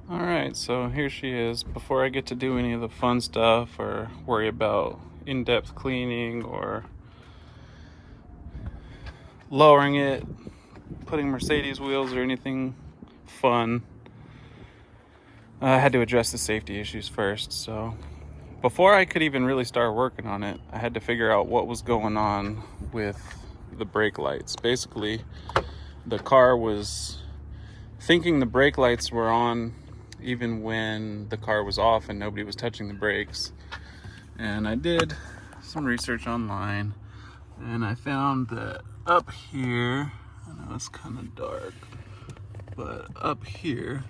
Alright, so here she is. Before I get to do any of the fun stuff or worry about in-depth cleaning or lowering it, putting Mercedes wheels or anything fun, I had to address the safety issues first. So before I could even really start working on it, I had to figure out what was going on with the brake lights. Basically, the car was thinking the brake lights were on even when the car was off and nobody was touching the brakes. And I did some research online and I found that up here, I know it's kind of dark, but up here,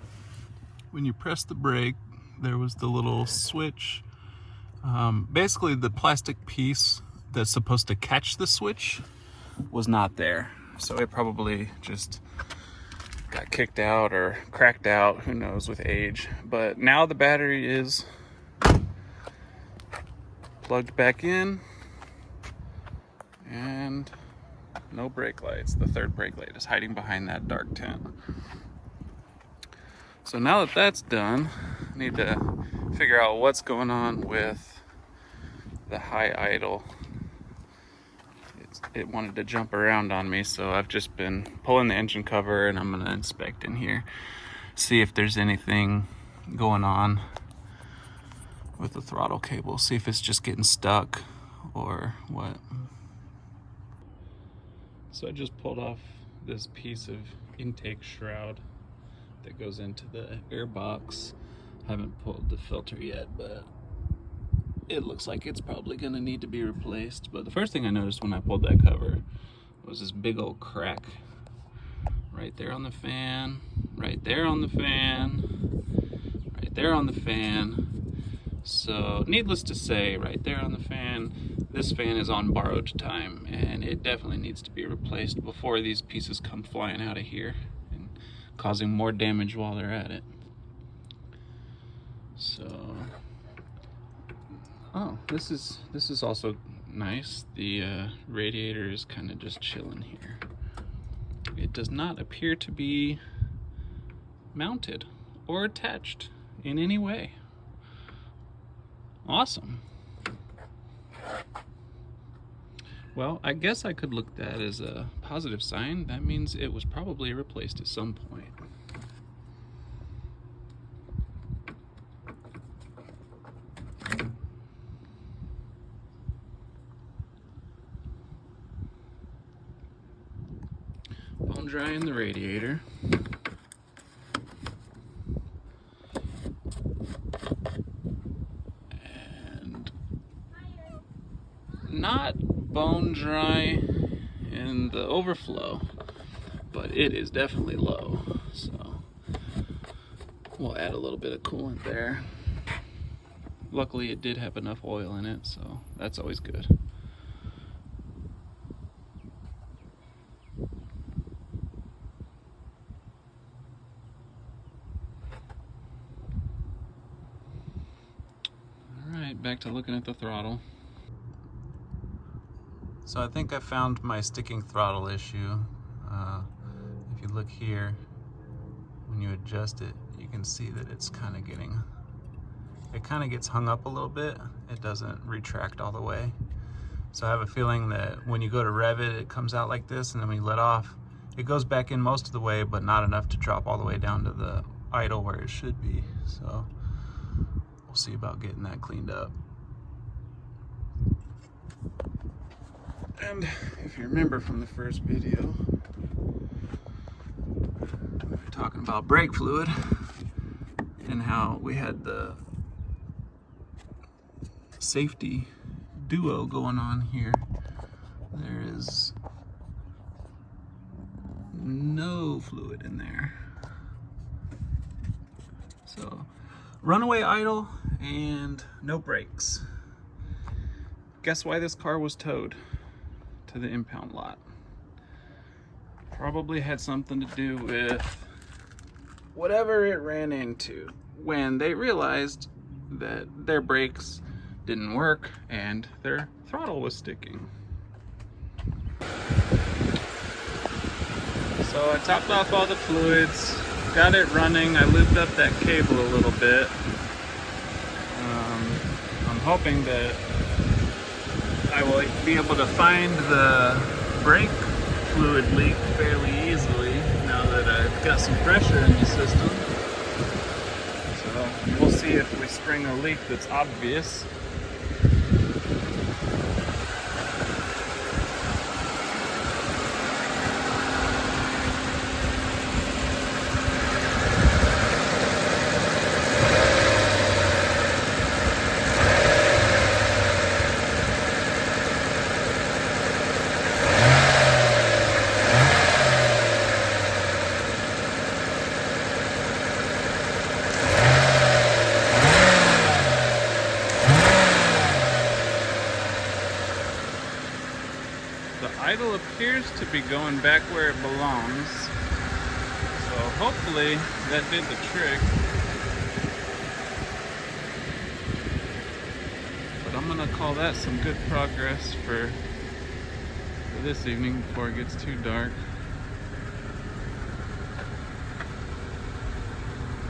when you press the brake, there was the little switch. Basically, the plastic piece that's supposed to catch the switch was not there. So it probably just got kicked out or cracked out, who knows, with age. But now the battery is plugged back in and no brake lights. The third brake light is hiding behind that dark tent. So now that that's done, I need to figure out what's going on with the high idle. It wanted to jump around on me, so I've just been pulling the engine cover and I'm gonna inspect in here, see if there's anything going on with the throttle cable, see if it's just getting stuck or what. So I just pulled off this piece of intake shroud that goes into the air box. Haven't pulled the filter yet, but it looks like it's probably gonna need to be replaced. But the first thing I noticed when I pulled that cover was this big old crack right there on the fan, right there on the fan, right there on the fan. So needless to say, right there on the fan, this fan is on borrowed time and it definitely needs to be replaced before these pieces come flying out of here and causing more damage while they're at it. So oh, this is also nice. The radiator is kind of just chilling here. It does not appear to be mounted or attached in any way. Awesome. Well, I guess I could look at that as a positive sign. That means it was probably replaced at some point. Bone drying the radiator. And not bone dry in the overflow, but it is definitely low. So we'll add a little bit of coolant there. Luckily it did have enough oil in it, so that's always good. Alright, back to looking at the throttle. So I think I found my sticking throttle issue. If you look here, when you adjust it, you can see that it's kind of gets hung up a little bit. It doesn't retract all the way. So I have a feeling that when you go to rev it, it comes out like this, and then when you let off, it goes back in most of the way, but not enough to drop all the way down to the idle where it should be. So we'll see about getting that cleaned up. And if you remember from the first video, we were talking about brake fluid and how we had the safety duo going on here. There is no fluid in there. So runaway idle and no brakes. Guess why this car was towed to the impound lot? Probably had something to do with whatever it ran into when they realized that their brakes didn't work and their throttle was sticking. So I topped off all the fluids, got it running. I lubed up that cable a little bit. I'm hoping that I will be able to find the brake fluid leak fairly easily now that I've got some pressure in the system. So we'll see if we spring a leak that's obvious. The idle appears to be going back where it belongs, so hopefully that did the trick. But I'm gonna call that some good progress for this evening before it gets too dark.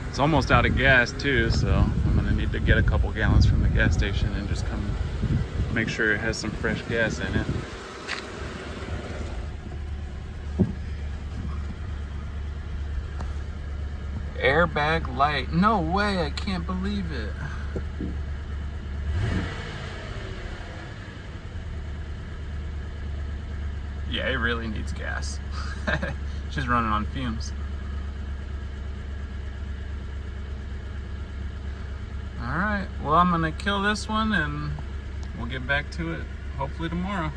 It's almost out of gas too, so I'm gonna need to get a couple gallons from the gas station and just come make sure it has some fresh gas in it. Airbag light. No way, I can't believe it. Yeah, it really needs gas. She's running on fumes. Alright, well I'm gonna kill this one and we'll get back to it hopefully tomorrow.